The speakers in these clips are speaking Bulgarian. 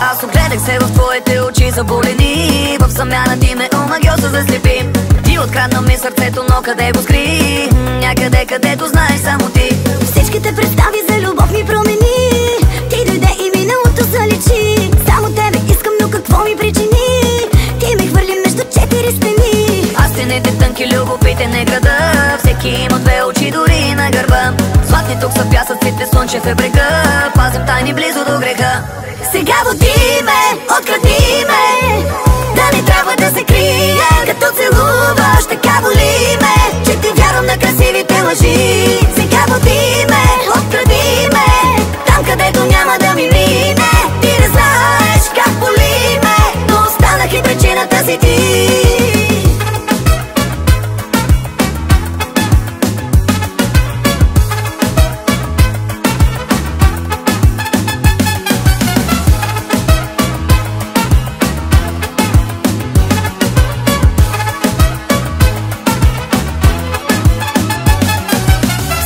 Аз огледах се в твоите очи заболени, в замяна ти ме омагьоса заслепи. Ти открадна ми сърцето, но къде го скри? Някъде, където знаеш само ти. Всичките представи за любов ми промени. Ти дойде и миналото заличи. Само тебе искам, но какво ми причини? Ти ме хвърли между четири стени. Аз стените тънки, любовите не града. Всеки има две очи, дори на гърба. Златни тук са пясъците, слънчев е брега. Пазим тайни близо до греха. Сега води ме, откради ме, да не трябва да се крие. Като целуваш, така боли ме, че ти вярвам на красивите лъжи. Сега води ме, откради ме, там където няма да ми мине. Ти не знаеш как боли ме, но останах и причината си ти.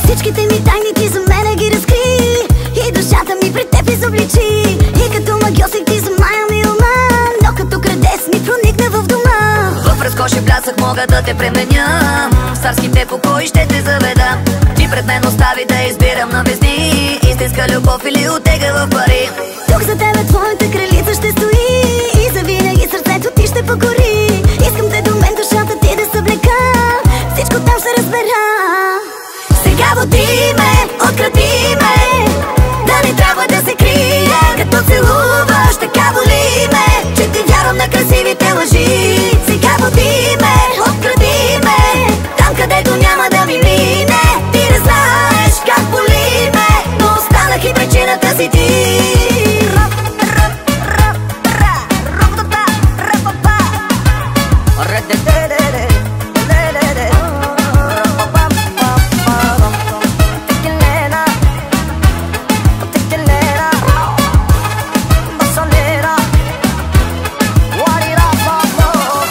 Всичките ми тайни ти за мене ги разкри и душата ми пред теб изобличи. И като магьосик ти замая ми ума, но като крадец ми проникна в дома. В разкоши блясък мога да те пременя, в царските покои ще те заведа. Ти пред мен остави да избирам на везни, истинска любов или отега в пари. Тук за тебе твоята кралица ще стои и завинаги сърцето ти ще покори. Искам те до мен душата ти да съблека, всичко там ще разбера. Сега води ме, откради ме, да не трябва да се крие. Като целуваш, така боли ме, че ти вярвам на красивите лъжи. Сега води ме, откради ме, там където няма да ми мине. Ти не знаеш как боли ме, но останах и причината си ти.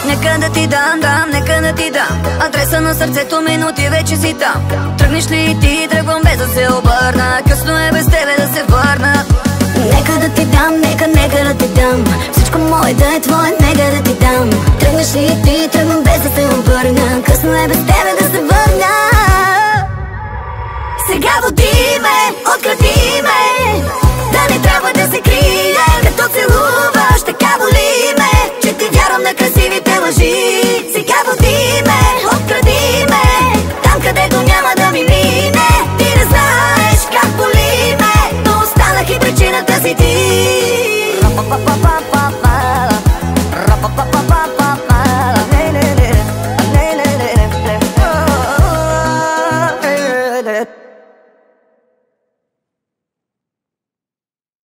Нека да ти дам адреса на сърцето ми, но ти вече си там. Тръгнеш ли и ти, тръгвам без да се обърна. Късно е без тебе да се върна. Нека да ти дам, нека да ти дам. Всичко мое да е твое, нека да ти дам. Тръгнеш ли и ти, тръгвам без да се обърна. Късно е без тебе да се върна. Сега води ме, откради ме, да не трябва да се крие. Като целуваш, така боли ме, че ти вярвам на красивите лъжи.